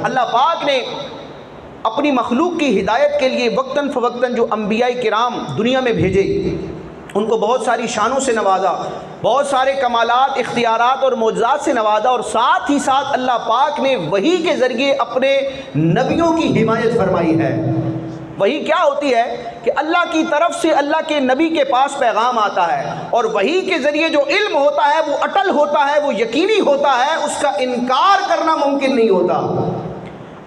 اللہ پاک نے اپنی مخلوق کی ہدایت کے لیے وقتاً فوقتاً جو انبیاء کرام دنیا میں بھیجے، ان کو بہت ساری شانوں سے نوازا، بہت سارے کمالات، اختیارات اور معجزات سے نوازا، اور ساتھ ہی ساتھ اللہ پاک نے وحی کے ذریعے اپنے نبیوں کی حمایت فرمائی ہے۔ وحی کیا ہوتی ہے کہ اللہ کی طرف سے اللہ کے نبی کے پاس پیغام آتا ہے، اور وحی کے ذریعے جو علم ہوتا ہے وہ اٹل ہوتا ہے، وہ یقینی ہوتا ہے، اس کا انکار کرنا ممکن نہیں ہوتا۔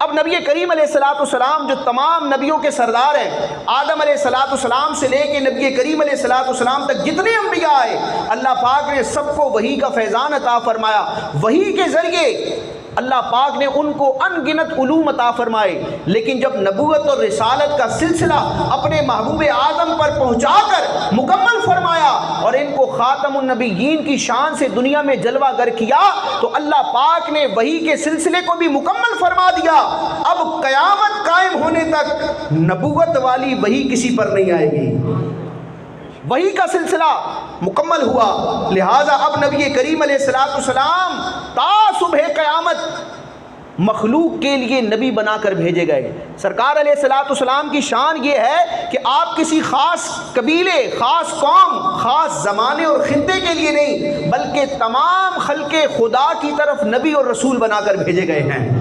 اب نبی کریم علیہ السلام جو تمام نبیوں کے سردار ہیں، آدم علیہ السلام سے لے کے نبی کریم علیہ السلام تک جتنے انبیاء آئے، اللہ پاک نے سب کو وحی کا فیضان عطا فرمایا۔ وحی کے ذریعے اللہ پاک نے ان کو ان گنت علوم عطا فرمائے، لیکن جب نبوت اور رسالت کا سلسلہ اپنے محبوب اعظم پر پہنچا کر مکمل فرمایا اور ان کو خاتم النبیین کی شان سے دنیا میں جلوہ گر کیا، تو اللہ پاک نے وحی کے سلسلے کو بھی مکمل فرما دیا۔ اب قیامت قائم ہونے تک نبوت والی وحی کسی پر نہیں آئے گی، وحی کا سلسلہ مکمل ہوا۔ لہٰذا اب نبی کریم علیہ السلام تا صبح قیامت مخلوق کے لیے نبی بنا کر بھیجے گئے۔ سرکار علیہ السلام کی شان یہ ہے کہ آپ کسی خاص قبیلے، خاص قوم، خاص زمانے اور خطے کے لیے نہیں، بلکہ تمام خلق خدا کی طرف نبی اور رسول بنا کر بھیجے گئے ہیں۔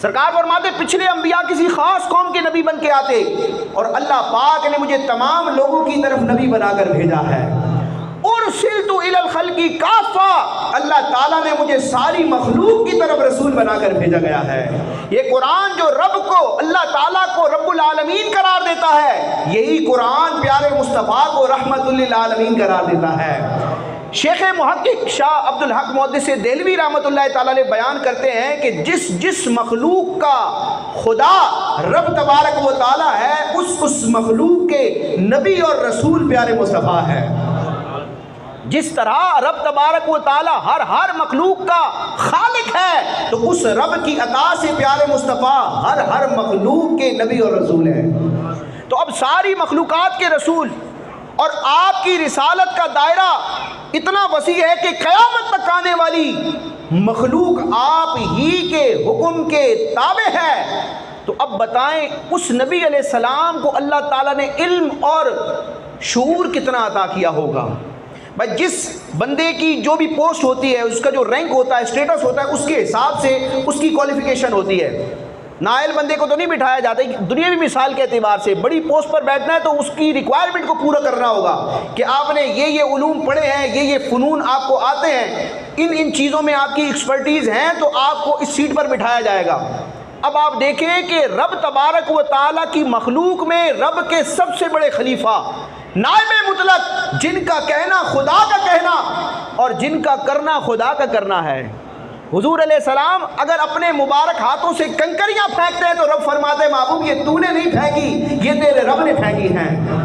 سرکار فرماتے پچھلے انبیاء کسی خاص قوم کے نبی بن کے آتے، اور اللہ پاک نے مجھے تمام لوگوں کی طرف نبی بنا کر بھیجا ہے۔ ارسلت الی الخلق کافہ، اللہ تعالیٰ نے مجھے ساری مخلوق کی طرف رسول بنا کر بھیجا گیا ہے۔ یہ قرآن جو رب کو، اللہ تعالیٰ کو رب العالمین قرار دیتا ہے، یہی قرآن پیارے مصطفیٰ کو رحمت للعالمین قرار دیتا ہے۔ شیخ محقق شاہ عبد الحق محدث دہلوی رحمۃ اللہ تعالیٰ علیہ بیان کرتے ہیں کہ جس مخلوق کا خدا رب تبارک و تعالیٰ ہے، اس مخلوق کے نبی اور رسول پیارے مصطفیٰ ہے۔ جس طرح رب تبارک و تعالیٰ ہر مخلوق کا خالق ہے، تو اس رب کی عطا سے پیارے مصطفیٰ ہر مخلوق کے نبی اور رسول ہیں۔ تو اب ساری مخلوقات کے رسول اور آپ کی رسالت کا دائرہ اتنا وسیع ہے کہ قیامت تک آنے والی مخلوق آپ ہی کے حکم کے تابع ہے۔ تو اب بتائیں اس نبی علیہ السلام کو اللہ تعالیٰ نے علم اور شعور کتنا عطا کیا ہوگا۔ بھائی جس بندے کی جو بھی پوسٹ ہوتی ہے، اس کا جو رینک ہوتا ہے، اسٹیٹس ہوتا ہے، اس کے حساب سے اس کی کوالیفیکیشن ہوتی ہے۔ نائل بندے کو تو نہیں بٹھایا جاتا، دنیاوی مثال کے اعتبار سے بڑی پوسٹ پر بیٹھنا ہے تو اس کی ریکوائرمنٹ کو پورا کرنا ہوگا کہ آپ نے یہ علوم پڑھے ہیں، یہ فنون آپ کو آتے ہیں، ان چیزوں میں آپ کی ایکسپرٹیز ہیں، تو آپ کو اس سیٹ پر بٹھایا جائے گا۔ اب آپ دیکھیں کہ رب تبارک و تعالیٰ کی مخلوق میں رب کے سب سے بڑے خلیفہ، نائب مطلق، جن کا کہنا خدا کا کہنا اور جن کا کرنا خدا کا کرنا ہے۔ حضور علیہ السلام اگر اپنے مبارک ہاتھوں سے کنکریاں پھینکتے ہیں تو رب فرماتے محبوب یہ تو نے نہیں پھینکی، یہ تیرے رب نے پھینکی ہیں۔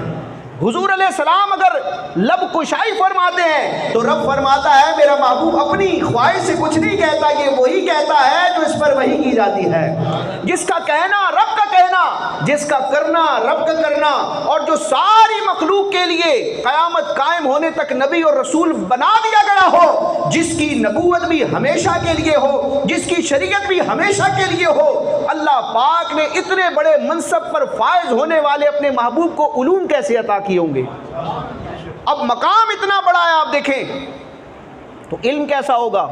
حضور علیہ السلام اگر لب کشائی فرماتے ہیں تو رب فرماتا ہے میرا محبوب اپنی خواہش سے کچھ نہیں کہتا، یہ وہی کہتا ہے جو اس پر وحی کی جاتی ہے۔ جس کا کہنا رب کا کہنا، جس کا کرنا رب کا کرنا، اور جو ساری مخلوق کے لیے قیامت قائم ہونے تک نبی اور رسول بنا دیا گیا ہو، جس کی نبوت بھی ہمیشہ کے لیے ہو، جس کی شریعت بھی ہمیشہ کے لیے ہو، اللہ پاک نے اتنے بڑے منصب پر فائز ہونے والے اپنے محبوب کو علوم کیسے عطا کیے ہوں گے؟ اب مقام اتنا بڑا ہے، آپ دیکھیں تو علم کیسا ہوگا۔